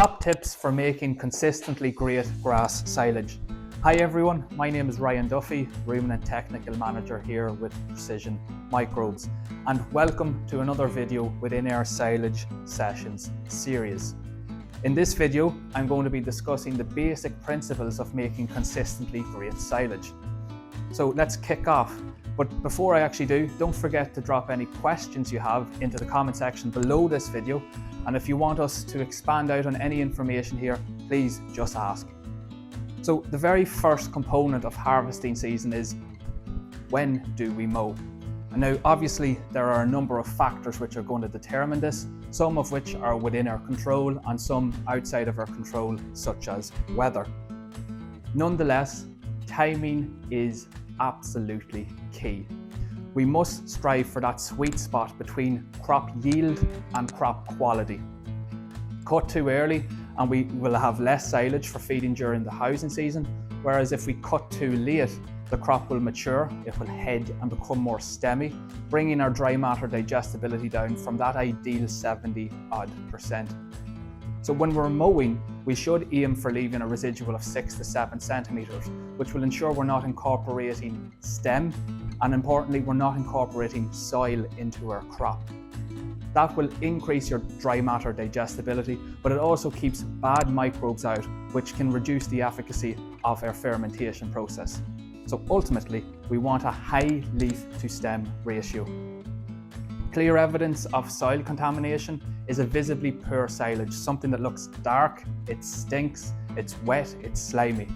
Top tips for making consistently great grass silage. Hi everyone, my name is Ryan Duffy, Ruminant Technical Manager here with Precision Microbes, and welcome to another video within our Silage Sessions series. In this video, I'm going to be discussing the basic principles of making consistently great silage. So let's kick off. But before I actually do, don't forget to drop any questions you have into the comment section below this video. And if you want us to expand out on any information here, please just ask. So the very first component of harvesting season is, when do we mow? And now obviously there are a number of factors which are going to determine this, some of which are within our control and some outside of our control, such as weather. Nonetheless, timing is absolutely key. We must strive for that sweet spot between crop yield and crop quality. Cut too early and we will have less silage for feeding during the housing season, whereas if we cut too late, the crop will mature, it will head and become more stemmy, bringing our dry matter digestibility down from that ideal 70-odd%. So when we're mowing, we should aim for leaving a residual of 6 to 7 centimeters, which will ensure we're not incorporating stem, and importantly, we're not incorporating soil into our crop. That will increase your dry matter digestibility, but it also keeps bad microbes out, which can reduce the efficacy of our fermentation process. So ultimately, we want a high leaf to stem ratio. Clear evidence of soil contamination is a visibly poor silage, something that looks dark, it stinks, it's wet, it's slimy.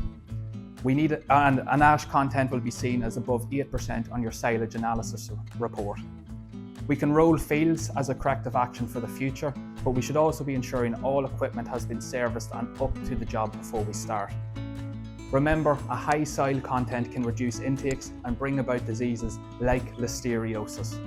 We need it, and an ash content will be seen as above 8% on your silage analysis report. We can roll fields as a corrective action for the future, but we should also be ensuring all equipment has been serviced and up to the job before we start. Remember, a high soil content can reduce intakes and bring about diseases like listeriosis.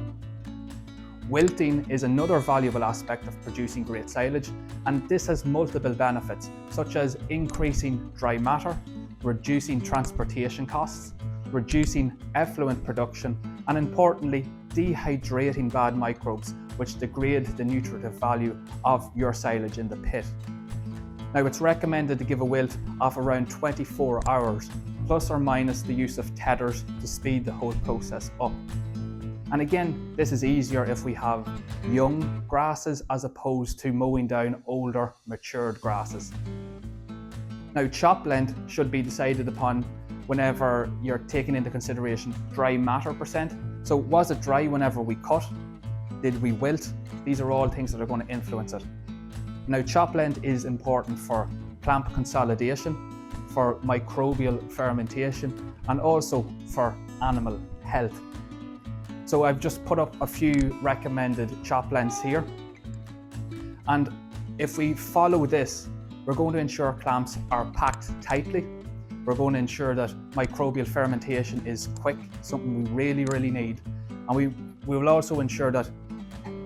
Wilting is another valuable aspect of producing great silage, and this has multiple benefits, such as increasing dry matter, reducing transportation costs, reducing effluent production, and importantly, dehydrating bad microbes, which degrade the nutritive value of your silage in the pit. Now, it's recommended to give a wilt of around 24 hours, plus or minus the use of tethers to speed the whole process up. And again, this is easier if we have young grasses as opposed to mowing down older, matured grasses. Now, chop length should be decided upon whenever you're taking into consideration dry matter percent. So was it dry whenever we cut? Did we wilt? These are all things that are going to influence it. Now, chop length is important for clamp consolidation, for microbial fermentation, and also for animal health. So I've just put up a few recommended chop lengths here. And if we follow this, we're going to ensure clamps are packed tightly. We're going to ensure that microbial fermentation is quick, something we really need. And we will also ensure that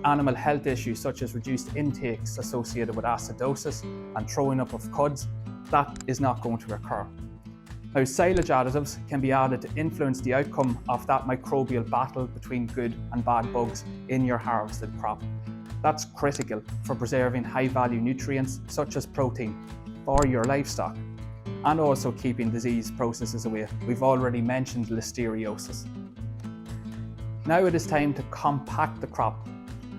animal health issues such as reduced intakes associated with acidosis and throwing up of cuds, that is not going to occur. Now, silage additives can be added to influence the outcome of that microbial battle between good and bad bugs in your harvested crop. That's critical for preserving high-value nutrients such as protein for your livestock, and also keeping disease processes away. We've already mentioned listeriosis. Now it is time to compact the crop,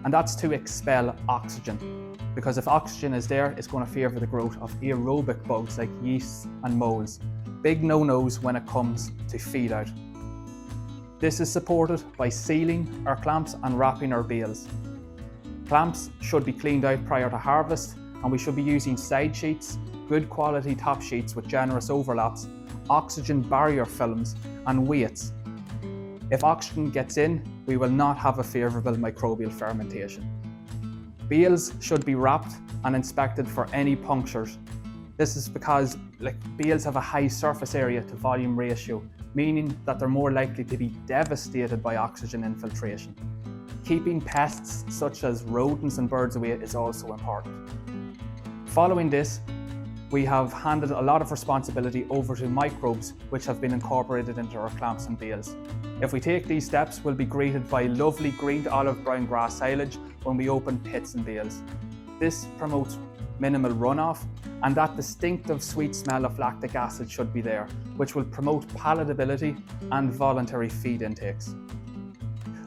and that's to expel oxygen, because if oxygen is there, it's going to favour the growth of aerobic bugs like yeasts and moles. Big no-nos when it comes to feed out. This is supported by sealing our clamps and wrapping our bales. Clamps should be cleaned out prior to harvest, and we should be using side sheets, good quality top sheets with generous overlaps, oxygen barrier films, and weights. If oxygen gets in, we will not have a favourable microbial fermentation. Bales should be wrapped and inspected for any punctures. This is because bales have a high surface area to volume ratio, meaning that they're more likely to be devastated by oxygen infiltration. Keeping pests such as rodents and birds away is also important. Following this, we have handed a lot of responsibility over to microbes which have been incorporated into our clamps and bales. If we take these steps, we'll be greeted by lovely green to olive brown grass silage when we open pits and bales. This promotes minimal runoff, and that distinctive sweet smell of lactic acid should be there, which will promote palatability and voluntary feed intakes.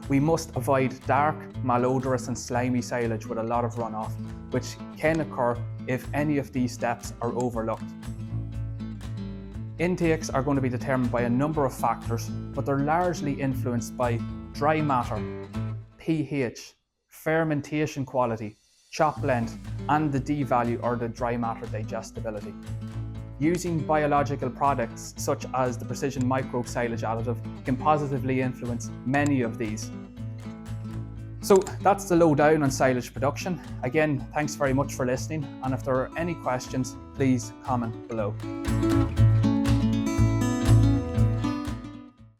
We must avoid dark, malodorous and slimy silage with a lot of runoff, which can occur if any of these steps are overlooked. Intakes are going to be determined by a number of factors, but they're largely influenced by dry matter, pH, fermentation quality, chop length, and the D value or the dry matter digestibility. Using biological products such as the Precision Micro Silage Additive can positively influence many of these. So that's the lowdown on silage production. Again, thanks very much for listening, and if there are any questions, please comment below.